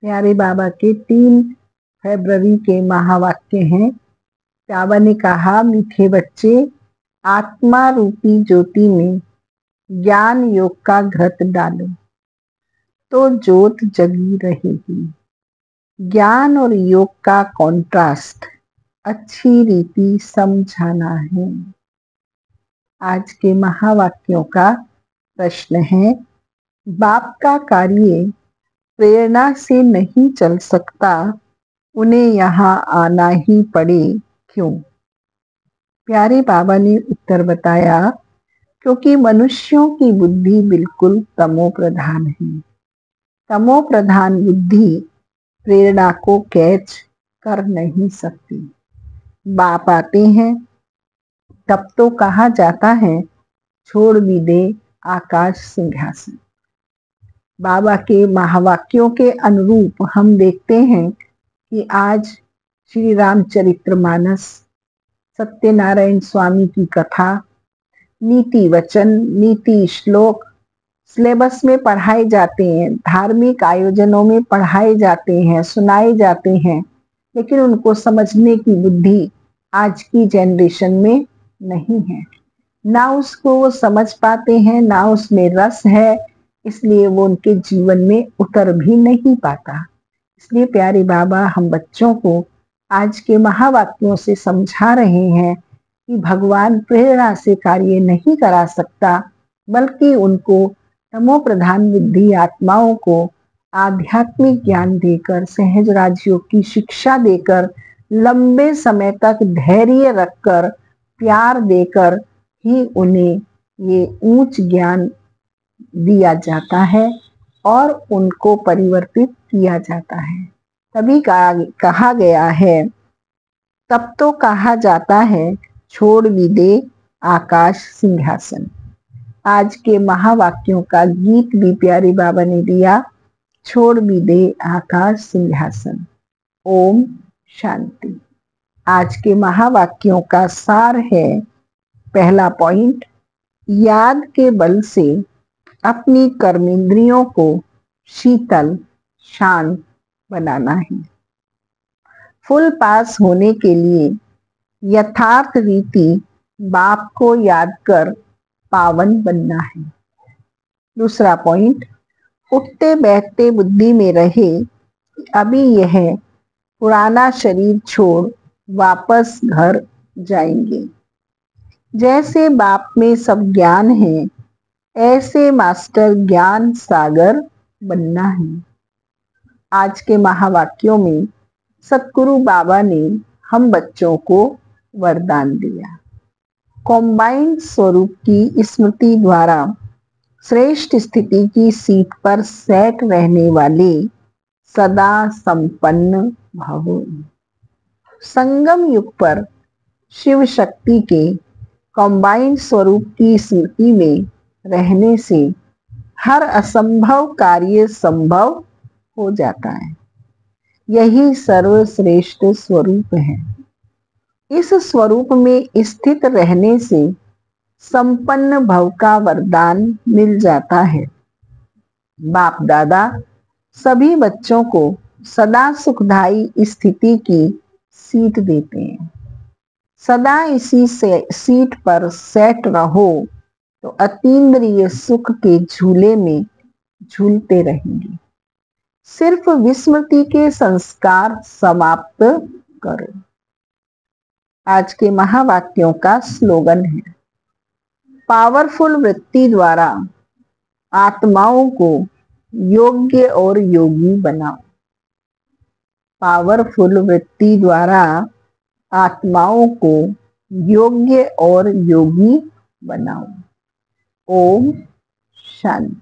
प्यारे बाबा के 3 फरवरी के महावाक्य हैं। बाबा ने कहा, मीठे बच्चे, आत्मा रूपी ज्योति में ज्ञान योग का घृत डालो तो ज्योत जगी रहेगी। ज्ञान और योग का कॉन्ट्रास्ट अच्छी रीति समझाना है। आज के महावाक्यों का प्रश्न है, बाप का कार्य प्रेरणा से नहीं चल सकता, उन्हें यहाँ आना ही पड़े, क्यों? प्यारे बाबा ने उत्तर बताया, क्योंकि मनुष्यों की बुद्धि बिल्कुल तमो प्रधान है। तमो प्रधान बुद्धि प्रेरणा को कैच कर नहीं सकती। बाप आते हैं तब तो कहा जाता है, छोड़ भी दे आकाश सिंहासन। बाबा के महावाक्यों के अनुरूप हम देखते हैं कि आज श्री रामचरितमानस, सत्यनारायण स्वामी की कथा, नीति वचन, नीति श्लोक सिलेबस में पढ़ाए जाते हैं, धार्मिक आयोजनों में पढ़ाए जाते हैं, सुनाए जाते हैं, लेकिन उनको समझने की बुद्धि आज की जनरेशन में नहीं है। ना उसको वो समझ पाते हैं, ना उसमें रस है, इसलिए वो उनके जीवन में उतर भी नहीं पाता। इसलिए प्यारे बाबा हम बच्चों को आज के महावाक्यों से समझा रहे हैं कि भगवान प्रेरणा से कार्य नहीं करा सकता, बल्कि उनको तमो प्रधान बुद्धि आत्माओं को आध्यात्मिक ज्ञान देकर, सहज राजयोग की शिक्षा देकर, लंबे समय तक धैर्य रखकर, प्यार देकर ही उन्हें ये उच्च ज्ञान दिया जाता है और उनको परिवर्तित किया जाता है। तभी कहा गया है, तब तो कहा जाता है, छोड़ भी दे आकाश सिंहासन। आज के महावाक्यों का गीत भी प्यारे बाबा ने दिया, छोड़ भी दे आकाश सिंहासन। ओम शांति। आज के महावाक्यों का सार है, पहला पॉइंट, याद के बल से अपनी कर्मेंद्रियों को शीतल शांत बनाना है। फुल पास होने के लिए यथार्थ रीति बाप को याद कर पावन बनना है। दूसरा पॉइंट, उठते बैठते बुद्धि में रहे, अभी यह पुराना शरीर छोड़ वापस घर जाएंगे। जैसे बाप में सब ज्ञान है, ऐसे मास्टर ज्ञान सागर बनना है। आज के महावाक्यों में सतगुरु बाबा ने हम बच्चों को वरदान दिया। कॉम्बाइंड स्वरूप की स्मृति द्वारा श्रेष्ठ स्थिति की सीट पर सेट रहने वाले सदा संपन्न भव। संगम युग पर शिव शक्ति के कॉम्बाइंड स्वरूप की स्मृति में रहने से हर असंभव कार्य संभव हो जाता है। यही सर्वश्रेष्ठ स्वरूप है। इस स्वरूप में स्थित रहने से संपन्न भव का वरदान मिल जाता है। बाप दादा सभी बच्चों को सदा सुखदायी स्थिति की सीट देते हैं। सदा इसी सीट पर सेट रहो तो अतीन्द्रिय सुख के झूले में झूलते रहेंगे। सिर्फ विस्मृति के संस्कार समाप्त करो। आज के महावाक्यों का स्लोगन है, पावरफुल वृत्ति द्वारा आत्माओं को योग्य और योगी बनाओ। पावरफुल वृत्ति द्वारा आत्माओं को योग्य और योगी बनाओ। ओम शांति।